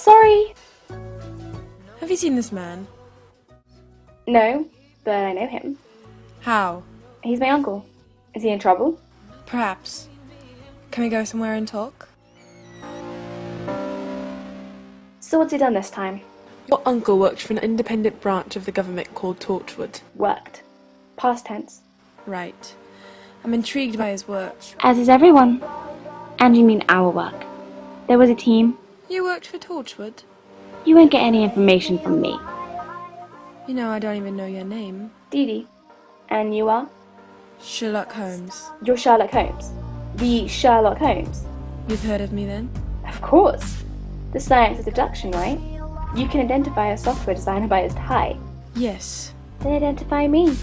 Sorry. Have you seen this man? No, but I know him. How? He's my uncle. Is he in trouble? Perhaps. Can we go somewhere and talk? So what's he done this time? Your uncle worked for an independent branch of the government called Torchwood. Worked. Past tense. Right. I'm intrigued by his work. As is everyone. And you mean our work. There was a team. You worked for Torchwood? You won't get any information from me. You know, I don't even know your name. Dee Dee. And you are? Sherlock Holmes. You're Sherlock Holmes. The Sherlock Holmes. You've heard of me then? Of course. The science of deduction, right? You can identify a software designer by his tie. Yes. Then identify me.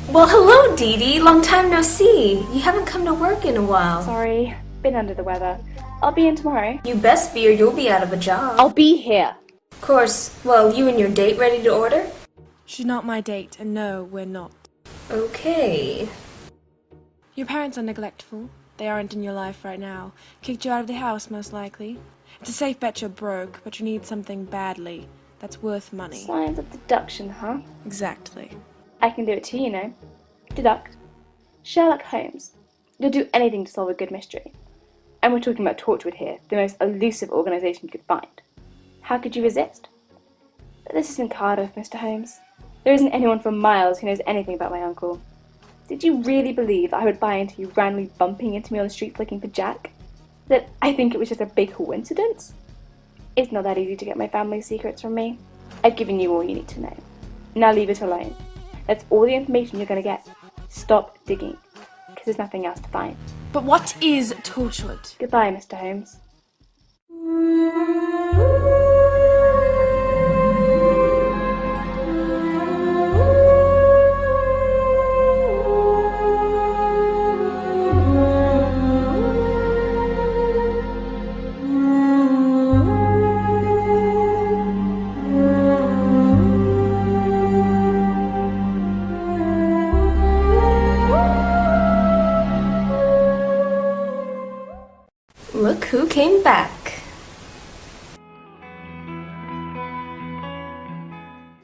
Well, hello, Dee Dee. Long time no see. You haven't come to work in a while. Sorry, been under the weather. I'll be in tomorrow. You best be or you'll be out of a job. I'll be here. Of course. Well, you and your date ready to order? She's not my date, and no, we're not. Okay. Your parents are neglectful. They aren't in your life right now. Kicked you out of the house, most likely. It's a safe bet you're broke, but you need something badly. That's worth money. Science of deduction, huh? Exactly. I can do it too, you know. Deduct. Sherlock Holmes. You'll do anything to solve a good mystery. And we're talking about Torchwood here, the most elusive organisation you could find. How could you resist? But this isn't Cardiff, Mr. Holmes. There isn't anyone for miles who knows anything about my uncle. Did you really believe that I would buy into you randomly bumping into me on the street looking for Jack? That I think it was just a big coincidence? It's not that easy to get my family's secrets from me. I've given you all you need to know. Now leave it alone. That's all the information you're going to get. Stop digging, because there's nothing else to find. But what is Torchwood? Goodbye, Mr. Holmes. Look who came back.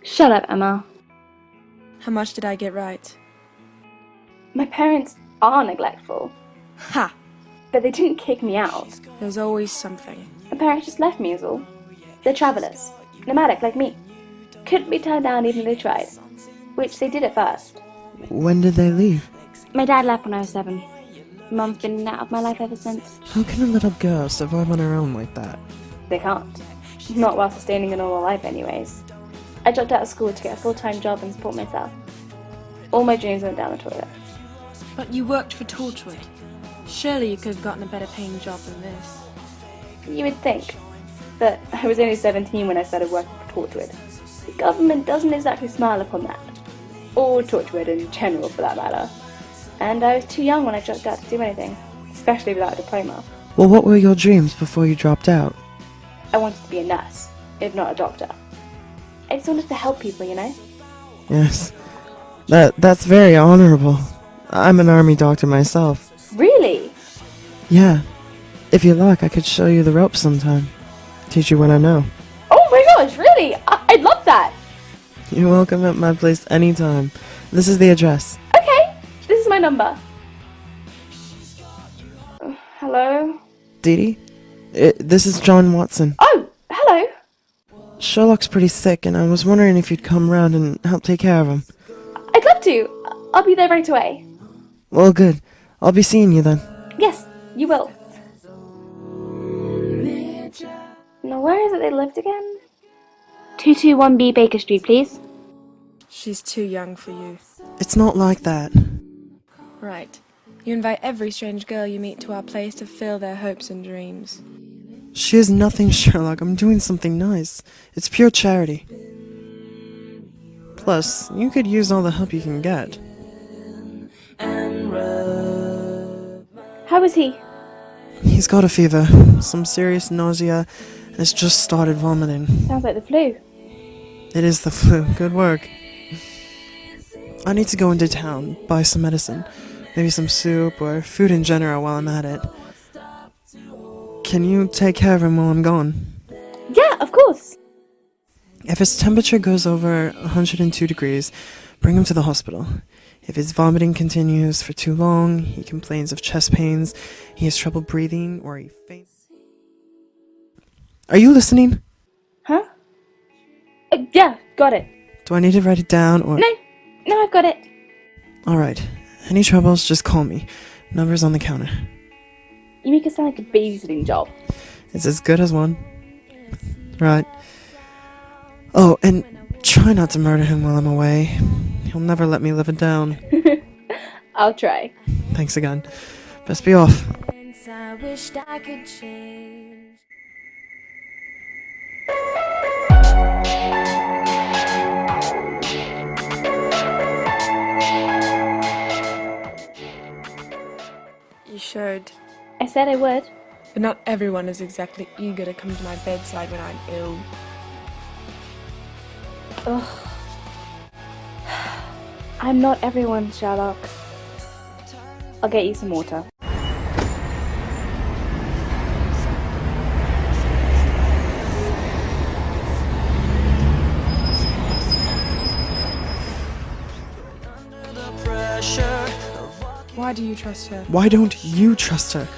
Shut up, Emma. How much did I get right? My parents are neglectful, Ha! but they didn't kick me out. There's always something. My parents just left me is all. They're travellers, nomadic like me. Couldn't be turned down even if they tried, which they did at first. When did they leave? My dad left when I was 7. Mum's been out of my life ever since. How can a little girl survive on her own like that? They can't. Not while sustaining a normal life anyways. I dropped out of school to get a full-time job and support myself. All my dreams went down the toilet. But you worked for Torchwood. Surely you could have gotten a better paying job than this. You would think. But I was only 17 when I started working for Torchwood. The government doesn't exactly smile upon that. Or Torchwood in general, for that matter. And I was too young when I dropped out to do anything, especially without a diploma. Well, what were your dreams before you dropped out? I wanted to be a nurse, if not a doctor. I just wanted to help people, you know? Yes. That's very honorable. I'm an army doctor myself. Really? Yeah. If you like, I could show you the ropes sometime. Teach you what I know. Oh my gosh, really? I'd love that! You're welcome at my place anytime. This is the address. Okay, this is my number. Hello? Dee Dee? This is John Watson. Oh, hello! Sherlock's pretty sick, and I was wondering if you'd come round and help take care of him. I'd love to. I'll be there right away. Well, good. I'll be seeing you then. Yes, you will. Now, where is it they lived again? 221B Baker Street, please. She's too young for you. It's not like that. Right. You invite every strange girl you meet to our place to fill their hopes and dreams. She is nothing, Sherlock. I'm doing something nice. It's pure charity. Plus, you could use all the help you can get. How is he? He's got a fever, some serious nausea, and has just started vomiting. Sounds like the flu. It is the flu. Good work. I need to go into town, buy some medicine. Maybe some soup or food in general while I'm at it. Can you take care of him while I'm gone? course. If his temperature goes over 102 degrees, bring him to the hospital. If his vomiting continues for too long, he complains of chest pains, he has trouble breathing, or he faints. Are you listening? Huh? Yeah, got it. Do I need to write it down, or... No, I've got it. Alright. Any troubles, just call me. Number's on the counter. You make it sound like a babysitting job. It's as good as one. Right. Oh, and try not to murder him while I'm away. He'll never let me live it down. I'll try. Thanks again. Best be off. I wished I could change. You should. I said I would. But not everyone is exactly eager to come to my bedside when I'm ill. Ugh. I'm not everyone, Sherlock. I'll get you some water. Why do you trust her? Why don't you trust her?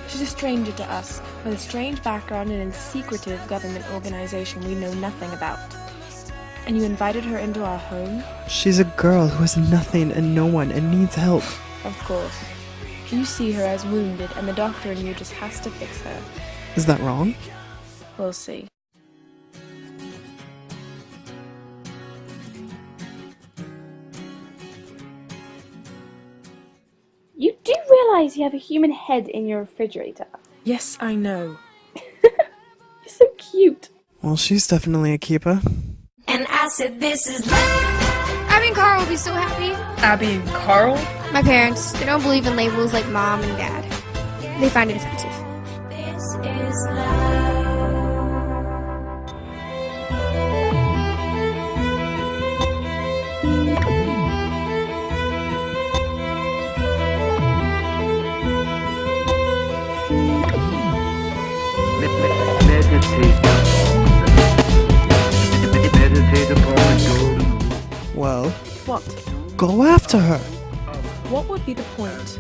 She's a stranger to us, with a strange background in a secretive government organization we know nothing about. And you invited her into our home? She's a girl who has nothing and no one and needs help. Of course. You see her as wounded, and the doctor in you just has to fix her. Is that wrong? We'll see. You do realize you have a human head in your refrigerator? Yes, I know. You're so cute. Well, she's definitely a keeper. And I said, this is Abby and Carl will be so happy. Abby and Carl? My parents, they don't believe in labels like mom and dad. They find it offensive. this is love. Meditate upon the golden. Well, What? go after her. What would be the point?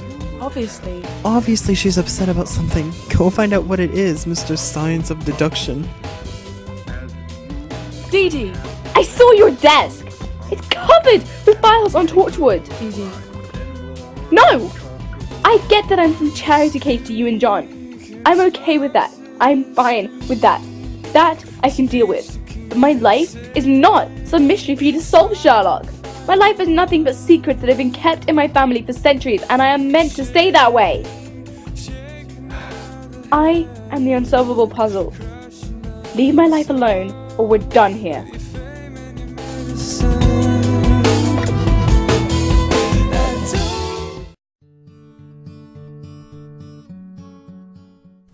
Obviously she's upset about something. Go find out what it is, Mr. Science of Deduction. Dee Dee! I saw your desk! It's covered with files on Torchwood! Easy. No! I get that I'm some charity case to you and John. I'm okay with that. I'm fine with that. That I can deal with. But my life is not some mystery for you to solve, Sherlock. My life is nothing but secrets that have been kept in my family for centuries, and I am meant to stay that way. I am the unsolvable puzzle. Leave my life alone, or we're done here.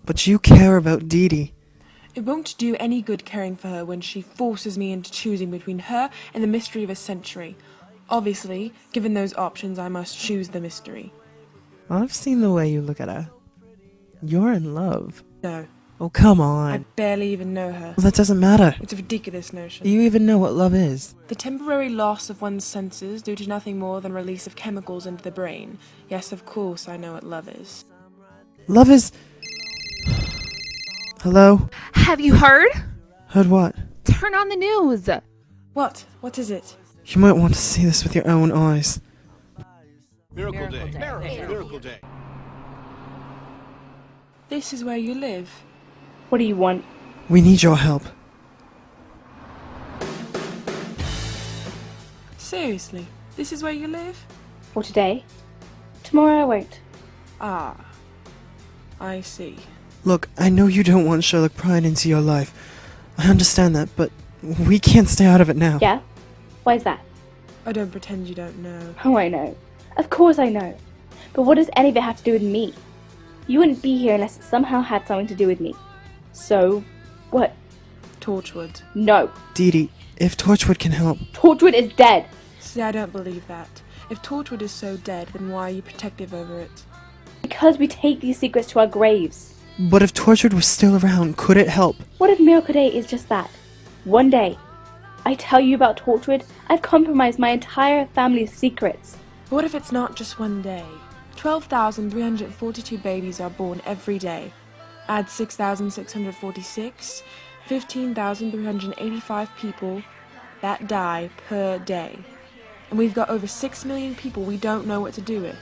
But you care about Dee Dee. It won't do any good caring for her when she forces me into choosing between her and the mystery of a century. Obviously, given those options, I must choose the mystery. I've seen the way you look at her. You're in love. No, Oh, come I on. barely even know her. Well, that doesn't matter. It's a ridiculous notion. Do you even know what love is? The temporary loss of one's senses due to nothing more than release of chemicals into the brain. Yes, of course, I know what love is. Love is... Hello? Have you heard? Heard what? Turn on the news. What? What is it? You might want to see this with your own eyes. Miracle Day. Miracle Day. This is where you live. What do you want? We need your help. Seriously, this is where you live? For today? Tomorrow I won't. Ah, I see. Look, I know you don't want Sherlock prying into your life. I understand that, but we can't stay out of it now. Yeah? Why is that? I don't pretend you don't know. Oh, I know. Of course I know. But what does any of it have to do with me? You wouldn't be here unless it somehow had something to do with me. So, what? Torchwood. No. Dee Dee, if Torchwood can help... Torchwood is dead. See, I don't believe that. If Torchwood is so dead, then why are you protective over it? Because we take these secrets to our graves. But if Tortured was still around, could it help? What if Miracle Day is just that? One day. I tell you about Torchwood, I've compromised my entire family's secrets. But what if it's not just one day? 12,342 babies are born every day. Add 6,646, 15,385 people that die per day. And we've got over 6 million people we don't know what to do with.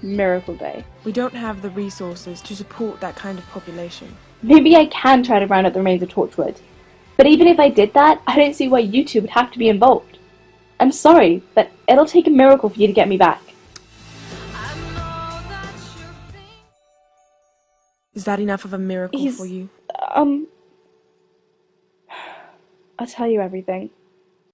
Miracle Day. We don't have the resources to support that kind of population. Maybe I can try to round up the remains of Torchwood. But even if I did that, I don't see why you two would have to be involved. I'm sorry, but it'll take a miracle for you to get me back. Is that enough of a miracle for you? I'll tell you everything.